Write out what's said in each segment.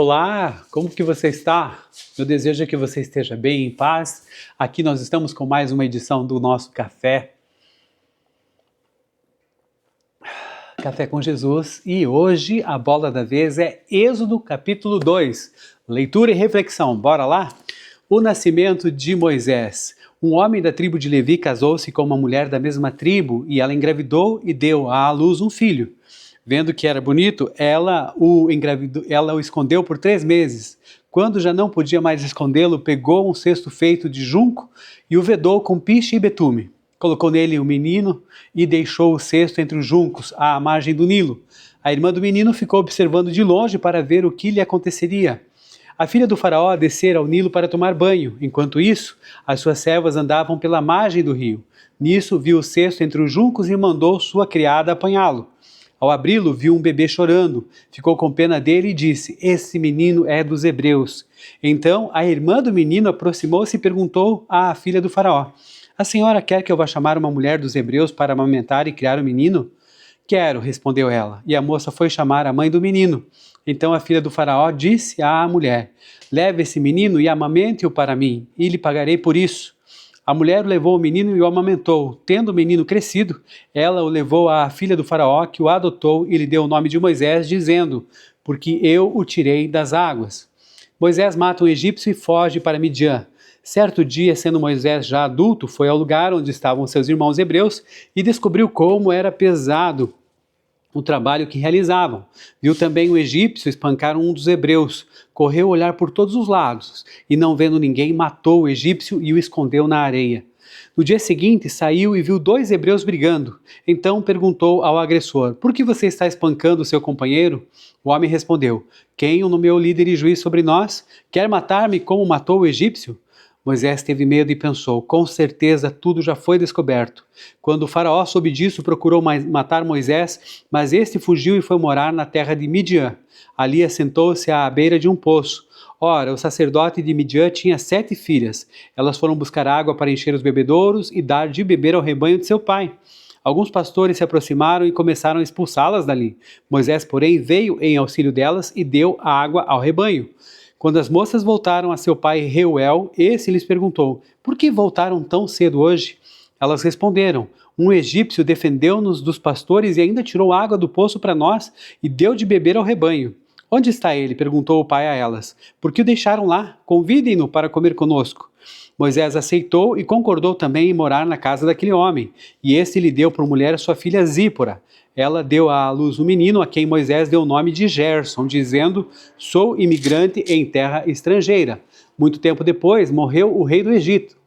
Olá, como que você está? Meu desejo é que você esteja bem, em paz. Aqui nós estamos com mais uma edição do nosso Café com Jesus, e hoje a bola da vez é Êxodo capítulo 2, leitura e reflexão. Bora lá? O nascimento de Moisés. Um homem da tribo de Levi casou-se com uma mulher da mesma tribo e ela engravidou e deu à luz um filho. Vendo que era bonito, ela o escondeu por 3 meses. Quando já não podia mais escondê-lo, pegou um cesto feito de junco e o vedou com piche e betume. Colocou nele o menino e deixou o cesto entre os juncos, à margem do Nilo. A irmã do menino ficou observando de longe para ver o que lhe aconteceria. A filha do faraó descera ao Nilo para tomar banho. Enquanto isso, as suas servas andavam pela margem do rio. Nisso, viu o cesto entre os juncos e mandou sua criada apanhá-lo. Ao abri-lo, viu um bebê chorando. Ficou com pena dele e disse: "Esse menino é dos hebreus." Então, a irmã do menino aproximou-se e perguntou à filha do faraó: "A senhora quer que eu vá chamar uma mulher dos hebreus para amamentar e criar o menino?" "Quero", respondeu ela. E a moça foi chamar a mãe do menino. Então a filha do faraó disse à mulher: "Leve esse menino e amamente-o para mim, e lhe pagarei por isso." A mulher levou o menino e o amamentou. Tendo o menino crescido, ela o levou à filha do faraó, que o adotou e lhe deu o nome de Moisés, dizendo: "Porque eu o tirei das águas." Moisés mata um egípcio e foge para Midian. Certo dia, sendo Moisés já adulto, foi ao lugar onde estavam seus irmãos hebreus e descobriu como era pesado o trabalho que realizavam. Viu também o egípcio espancar um dos hebreus. Correu olhar por todos os lados e, não vendo ninguém, matou o egípcio e o escondeu na areia. No dia seguinte, saiu e viu 2 hebreus brigando. Então perguntou ao agressor: "Por que você está espancando seu companheiro?" O homem respondeu: "Quem o nomeou líder e juiz sobre nós? Quer matar-me como matou o egípcio?" Moisés teve medo e pensou: "Com certeza tudo já foi descoberto." Quando o faraó soube disso, procurou matar Moisés, mas este fugiu e foi morar na terra de Midian. Ali assentou-se à beira de um poço. Ora, o sacerdote de Midian tinha 7 filhas. Elas foram buscar água para encher os bebedouros e dar de beber ao rebanho de seu pai. Alguns pastores se aproximaram e começaram a expulsá-las dali. Moisés, porém, veio em auxílio delas e deu a água ao rebanho. Quando as moças voltaram a seu pai Reuel, esse lhes perguntou: "Por que voltaram tão cedo hoje?" Elas responderam: "Um egípcio defendeu-nos dos pastores e ainda tirou água do poço para nós e deu de beber ao rebanho." "Onde está ele?" perguntou o pai a elas. "Por que o deixaram lá? Convidem-no para comer conosco." Moisés aceitou e concordou também em morar na casa daquele homem, e este lhe deu por mulher sua filha Zípora. Ela deu à luz um menino a quem Moisés deu o nome de Gerson, dizendo: "Sou imigrante em terra estrangeira." Muito tempo depois, morreu o rei do Egito.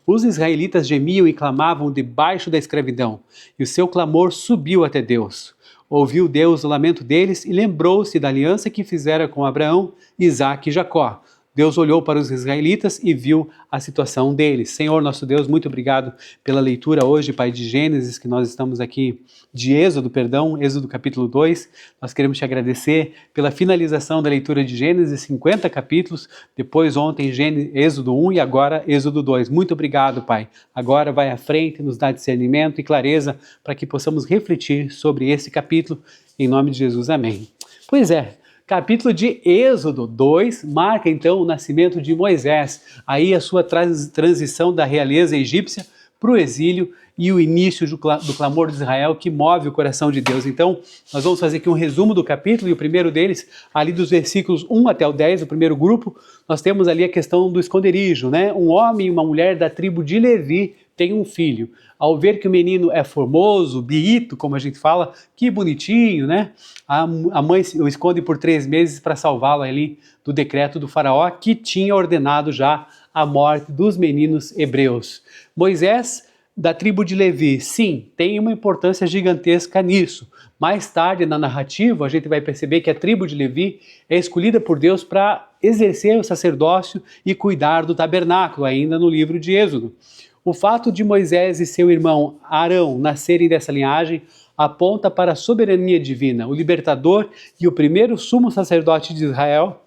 Os israelitas gemiam e clamavam debaixo da escravidão, e o seu clamor subiu até Deus. Ouviu Deus o lamento deles e lembrou-se da aliança que fizera com Abraão, Isaque e Jacó. Deus olhou para os israelitas e viu a situação deles. Senhor, nosso Deus, muito obrigado pela leitura hoje, Pai, de Gênesis, que nós estamos aqui, de Êxodo, Êxodo capítulo 2. Nós queremos te agradecer pela finalização da leitura de Gênesis, 50 capítulos, depois ontem Êxodo 1 e agora Êxodo 2. Muito obrigado, Pai. Agora vai à frente, nos dá discernimento e clareza para que possamos refletir sobre esse capítulo. Em nome de Jesus, amém. Pois é. Capítulo de Êxodo 2 marca então o nascimento de Moisés, aí a sua transição da realeza egípcia para o exílio e o início do clamor de Israel que move o coração de Deus. Então, nós vamos fazer aqui um resumo do capítulo, e o primeiro deles, ali dos versículos 1 até o 10, o primeiro grupo, nós temos ali a questão do esconderijo, né? Um homem e uma mulher da tribo de Levi têm um filho. Ao ver que o menino é formoso, bonito, como a gente fala, que bonitinho, né? A mãe o esconde por 3 meses para salvá-lo ali do decreto do faraó, que tinha ordenado já a morte dos meninos hebreus. Moisés, da tribo de Levi, sim, tem uma importância gigantesca nisso. Mais tarde na narrativa, a gente vai perceber que a tribo de Levi é escolhida por Deus para exercer o sacerdócio e cuidar do tabernáculo, ainda no livro de Êxodo. O fato de Moisés e seu irmão Arão nascerem dessa linhagem aponta para a soberania divina. O libertador e o primeiro sumo sacerdote de Israel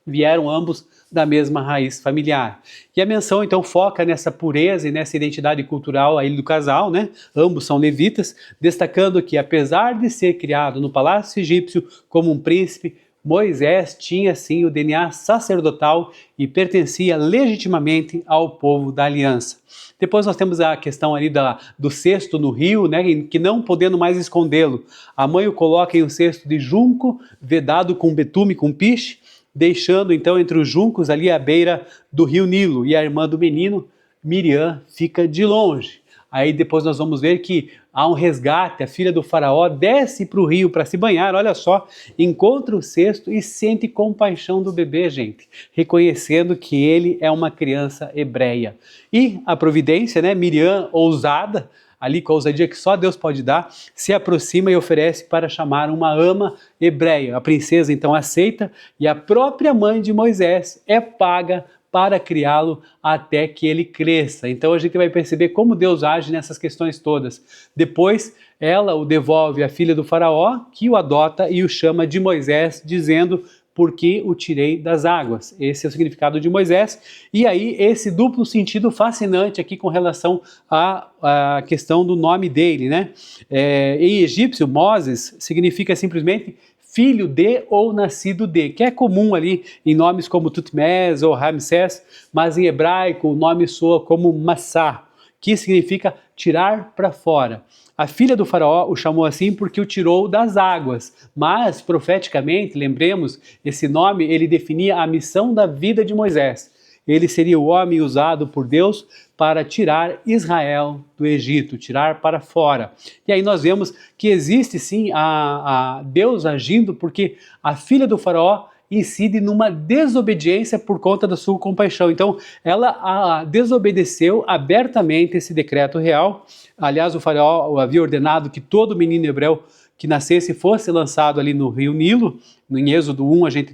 vieram ambos da mesma raiz familiar. E a menção então foca nessa pureza e nessa identidade cultural aí do casal, né? Ambos são levitas, destacando que apesar de ser criado no palácio egípcio como um príncipe, Moisés tinha sim o DNA sacerdotal e pertencia legitimamente ao povo da aliança. Depois nós temos a questão ali do cesto no rio, né, que não podendo mais escondê-lo, a mãe o coloca em um cesto de junco, vedado com betume, com piche, deixando então entre os juncos ali à beira do rio Nilo, e a irmã do menino, Miriam, fica de longe. Aí depois nós vamos ver que há um resgate, a filha do faraó desce para o rio para se banhar, olha só, encontra o cesto e sente compaixão do bebê, gente, reconhecendo que ele é uma criança hebreia. E a providência, né, Miriam, ousada, ali com a ousadia que só Deus pode dar, se aproxima e oferece para chamar uma ama hebreia. A princesa então aceita e a própria mãe de Moisés é paga para criá-lo até que ele cresça. Então a gente vai perceber como Deus age nessas questões todas. Depois ela o devolve à filha do faraó, que o adota e o chama de Moisés, dizendo: porque o tirei das águas. Esse é o significado de Moisés. E aí esse duplo sentido fascinante aqui com relação à questão do nome dele, né? Em egípcio, Moses significa simplesmente filho de ou nascido de, que é comum ali em nomes como Tutmés ou Ramsés, mas em hebraico o nome soa como Massá, que significa tirar para fora. A filha do faraó o chamou assim porque o tirou das águas, mas profeticamente, lembremos, esse nome ele definia a missão da vida de Moisés. Ele seria o homem usado por Deus para tirar Israel do Egito, tirar para fora. E aí nós vemos que existe sim a Deus agindo, porque a filha do faraó incide numa desobediência por conta da sua compaixão. Então, ela desobedeceu abertamente esse decreto real. Aliás, o faraó havia ordenado que todo menino hebreu que nascesse fosse lançado ali no rio Nilo. Em Êxodo 1 a gente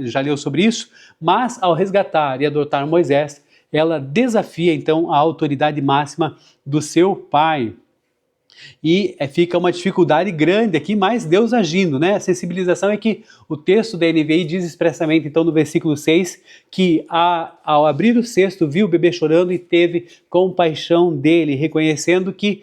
já leu sobre isso, mas ao resgatar e adotar Moisés, ela desafia então a autoridade máxima do seu pai. E fica uma dificuldade grande aqui, mas Deus agindo, né? A sensibilização é que o texto da NVI diz expressamente, então, no versículo 6, que ao abrir o cesto, viu o bebê chorando e teve compaixão dele, reconhecendo que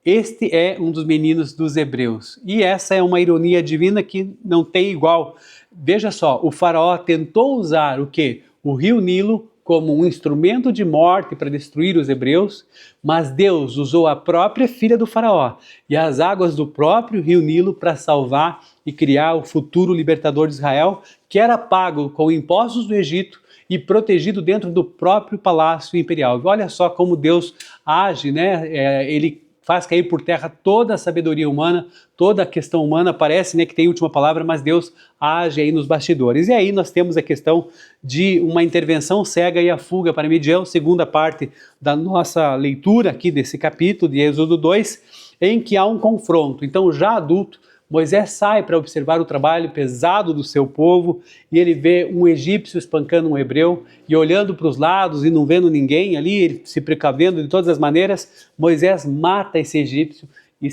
este é um dos meninos dos hebreus. E essa é uma ironia divina que não tem igual. Veja só, o faraó tentou usar o quê? O rio Nilo como um instrumento de morte para destruir os hebreus, mas Deus usou a própria filha do faraó e as águas do próprio rio Nilo para salvar e criar o futuro libertador de Israel, que era pago com impostos do Egito e protegido dentro do próprio palácio imperial. Olha só como Deus age, né? Ele faz cair por terra toda a sabedoria humana, toda a questão humana, parece, né, que tem última palavra, mas Deus age aí nos bastidores. E aí nós temos a questão de uma intervenção cega e a fuga para Midian, segunda parte da nossa leitura aqui desse capítulo de Êxodo 2, em que há um confronto. Então, já adulto, Moisés sai para observar o trabalho pesado do seu povo e ele vê um egípcio espancando um hebreu e olhando para os lados e não vendo ninguém ali, ele se precavendo de todas as maneiras, Moisés mata esse egípcio e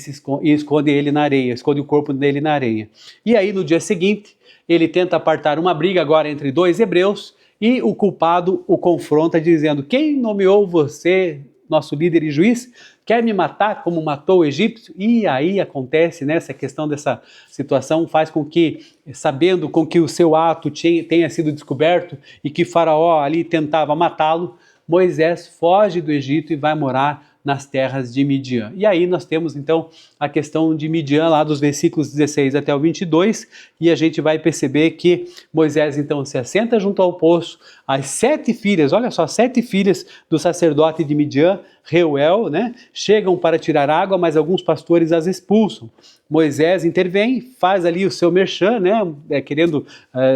esconde ele na areia, esconde o corpo dele na areia. E aí no dia seguinte ele tenta apartar uma briga agora entre dois hebreus e o culpado o confronta dizendo: quem nomeou você, nosso líder e juiz? Quer me matar como matou o egípcio? E aí acontece, né, essa questão dessa situação faz com que, sabendo com que o seu ato tenha sido descoberto e que Faraó ali tentava matá-lo, Moisés foge do Egito e vai morar nas terras de Midian. E aí nós temos então a questão de Midian lá dos versículos 16 até o 22, e a gente vai perceber que Moisés então se assenta junto ao poço, as 7 filhas, olha só, 7 filhas do sacerdote de Midian, Reuel, né, chegam para tirar água, mas alguns pastores as expulsam. Moisés intervém, faz ali o seu merchan, né, querendo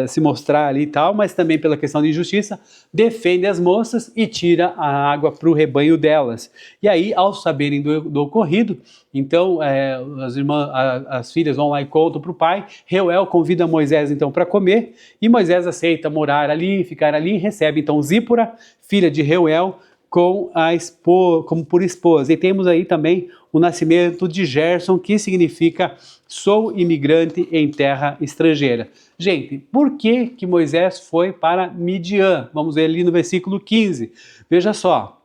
se mostrar ali e tal, mas também pela questão de injustiça, defende as moças e tira a água para o rebanho delas. E aí, ao saberem do ocorrido, então as filhas vão lá e contam para o pai. Reuel convida Moisés então para comer, e Moisés aceita morar ali, ficar ali, e recebe então Zípora, filha de Reuel, como por esposa. E temos aí também o nascimento de Gerson, que significa sou imigrante em terra estrangeira. Gente, por que Moisés foi para Midian? Vamos ver ali no versículo 15. Veja só,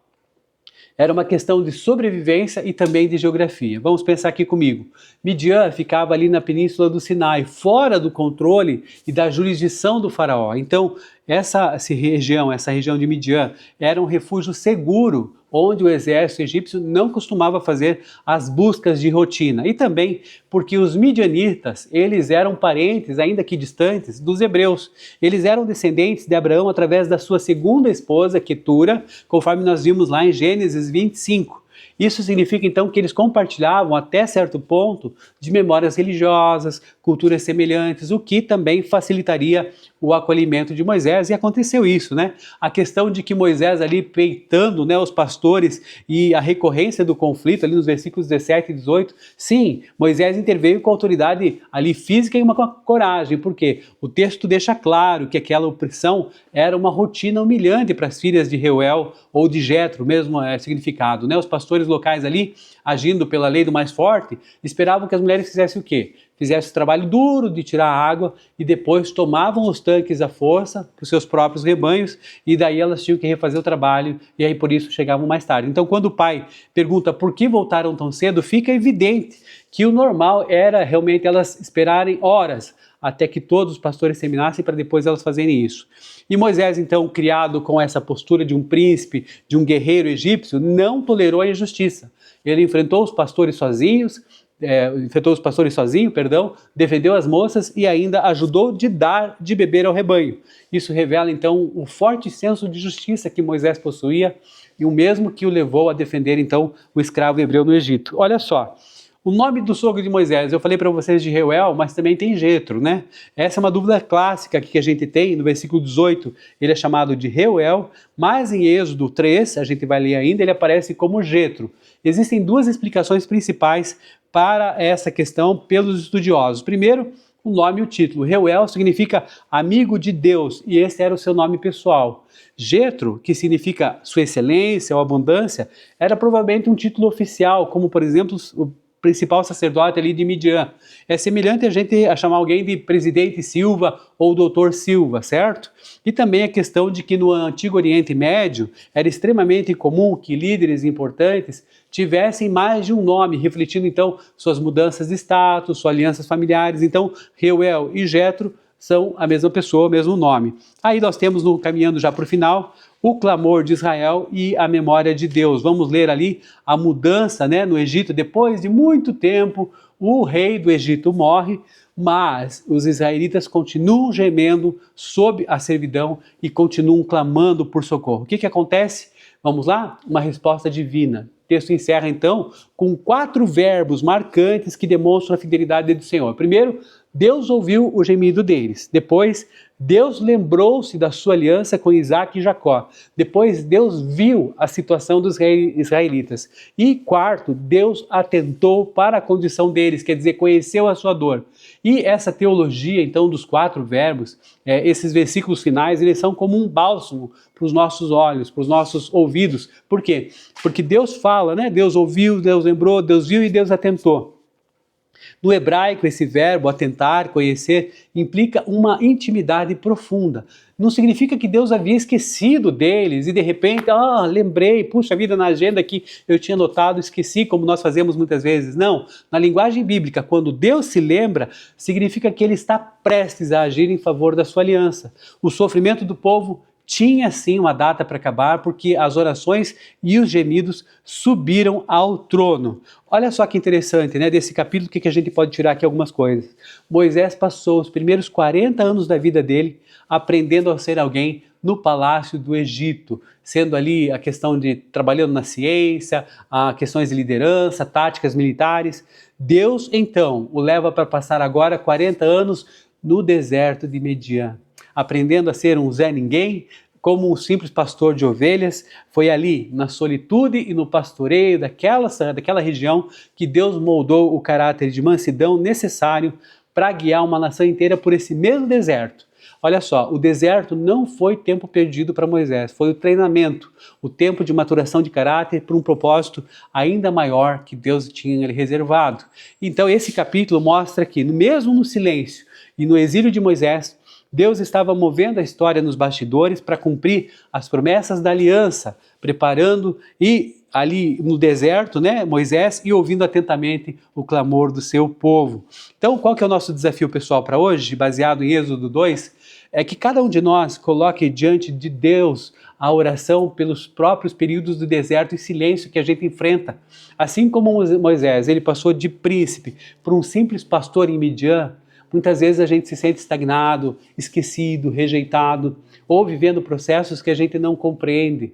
Era uma questão de sobrevivência e também de geografia. Vamos pensar aqui comigo. Midian ficava ali na península do Sinai, fora do controle e da jurisdição do faraó. Então, essa região de Midian, era um refúgio seguro, onde o exército egípcio não costumava fazer as buscas de rotina. E também porque os midianitas, eles eram parentes, ainda que distantes, dos hebreus. Eles eram descendentes de Abraão através da sua segunda esposa, Quetura, conforme nós vimos lá em Gênesis 25. Isso significa então que eles compartilhavam até certo ponto de memórias religiosas, culturas semelhantes, o que também facilitaria o acolhimento de Moisés, e aconteceu isso, né? A questão de que Moisés ali peitando, né, os pastores e a recorrência do conflito ali nos versículos 17 e 18, sim, Moisés interveio com autoridade ali física e uma coragem, porque o texto deixa claro que aquela opressão era uma rotina humilhante para as filhas de Reuel ou de Jetro, mesmo significado, né? Os pastores locais ali, agindo pela lei do mais forte, esperavam que as mulheres fizessem o quê? Fizessem o trabalho duro de tirar a água e depois tomavam os tanques à força para os seus próprios rebanhos, e daí elas tinham que refazer o trabalho, e aí por isso chegavam mais tarde. Então, quando o pai pergunta por que voltaram tão cedo, fica evidente que o normal era realmente elas esperarem horas até que todos os pastores terminassem para depois elas fazerem isso. E Moisés, então, criado com essa postura de um príncipe, de um guerreiro egípcio, não tolerou a injustiça. Ele enfrentou os pastores sozinho, defendeu as moças e ainda ajudou de dar de beber ao rebanho. Isso revela então o forte senso de justiça que Moisés possuía e o mesmo que o levou a defender então o escravo hebreu no Egito. Olha só, o nome do sogro de Moisés, eu falei para vocês de Reuel, mas também tem Jetro, né? Essa é uma dúvida clássica que a gente tem, no versículo 18, ele é chamado de Reuel, mas em Êxodo 3, a gente vai ler ainda, ele aparece como Jetro. Existem duas explicações principais para essa questão pelos estudiosos. Primeiro, o nome e o título. Reuel significa amigo de Deus, e esse era o seu nome pessoal. Jetro, que significa sua excelência ou abundância, era provavelmente um título oficial, como por exemplo o principal sacerdote ali de Midian. É semelhante a gente chamar alguém de presidente Silva ou doutor Silva, certo? E também a questão de que no Antigo Oriente Médio era extremamente comum que líderes importantes tivessem mais de um nome, refletindo então suas mudanças de status, suas alianças familiares. Então, Reuel e Jetro são a mesma pessoa, o mesmo nome. Aí nós temos, caminhando já para o final, o clamor de Israel e a memória de Deus. Vamos ler ali a mudança, né, no Egito. Depois de muito tempo, o rei do Egito morre, mas os israelitas continuam gemendo sob a servidão e continuam clamando por socorro. O que acontece? Vamos lá? Uma resposta divina. O texto encerra então com 4 verbos marcantes que demonstram a fidelidade do Senhor. Primeiro, Deus ouviu o gemido deles. Depois, Deus lembrou-se da sua aliança com Isaac e Jacó. Depois, Deus viu a situação dos israelitas. E quarto, Deus atentou para a condição deles, quer dizer, conheceu a sua dor. E essa teologia, então, dos 4 verbos, esses versículos finais, eles são como um bálsamo para os nossos olhos, para os nossos ouvidos. Por quê? Porque Deus fala, né? Deus ouviu, Deus lembrou, Deus viu e Deus atentou. No hebraico, esse verbo, atentar, conhecer, implica uma intimidade profunda. Não significa que Deus havia esquecido deles e de repente, lembrei, puxa vida, na agenda que eu tinha notado, esqueci, como nós fazemos muitas vezes. Não, na linguagem bíblica, quando Deus se lembra, significa que Ele está prestes a agir em favor da sua aliança. O sofrimento do povo tinha sim uma data para acabar, porque as orações e os gemidos subiram ao trono. Olha só que interessante, né? Desse capítulo, o que a gente pode tirar aqui algumas coisas. Moisés passou os primeiros 40 anos da vida dele aprendendo a ser alguém no palácio do Egito, sendo ali a questão de trabalhando na ciência, questões de liderança, táticas militares. Deus, então, o leva para passar agora 40 anos no deserto de Midian, aprendendo a ser um Zé Ninguém, como um simples pastor de ovelhas. Foi ali, na solitude e no pastoreio daquela região, que Deus moldou o caráter de mansidão necessário para guiar uma nação inteira por esse mesmo deserto. Olha só, o deserto não foi tempo perdido para Moisés, foi o treinamento, o tempo de maturação de caráter para um propósito ainda maior que Deus tinha reservado. Então esse capítulo mostra que, mesmo no silêncio e no exílio de Moisés, Deus estava movendo a história nos bastidores para cumprir as promessas da aliança, preparando e ali no deserto, né, Moisés, e ouvindo atentamente o clamor do seu povo. Então, qual que é o nosso desafio pessoal para hoje, baseado em Êxodo 2? É que cada um de nós coloque diante de Deus a oração pelos próprios períodos do deserto e silêncio que a gente enfrenta. Assim como Moisés, ele passou de príncipe para um simples pastor em Midian, muitas vezes a gente se sente estagnado, esquecido, rejeitado, ou vivendo processos que a gente não compreende.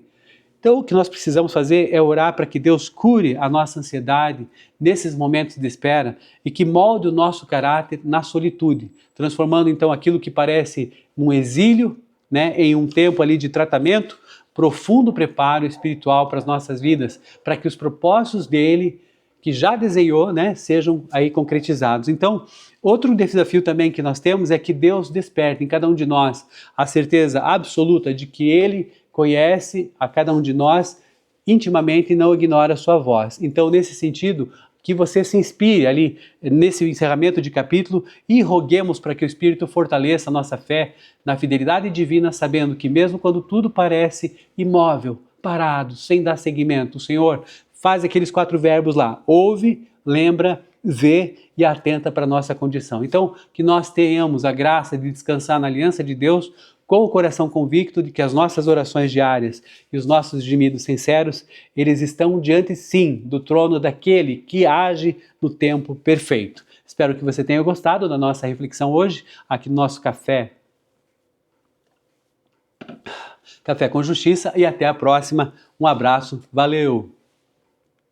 Então, o que nós precisamos fazer é orar para que Deus cure a nossa ansiedade nesses momentos de espera e que molde o nosso caráter na solitude, transformando então aquilo que parece um exílio, né, em um tempo ali de tratamento, profundo preparo espiritual para as nossas vidas, para que os propósitos dele, que já desenhou, né, sejam aí concretizados. Então, outro desafio também que nós temos é que Deus desperte em cada um de nós a certeza absoluta de que Ele conhece a cada um de nós intimamente e não ignora a sua voz. Então, nesse sentido, que você se inspire ali nesse encerramento de capítulo e roguemos para que o Espírito fortaleça a nossa fé na fidelidade divina, sabendo que mesmo quando tudo parece imóvel, parado, sem dar seguimento, o Senhor faz aqueles 4 verbos lá: ouve, lembra, vê e atenta para a nossa condição. Então, que nós tenhamos a graça de descansar na aliança de Deus, com o coração convicto de que as nossas orações diárias e os nossos gemidos sinceros, eles estão diante, sim, do trono daquele que age no tempo perfeito. Espero que você tenha gostado da nossa reflexão hoje, aqui no nosso Café com Justiça, e até a próxima. Um abraço, valeu!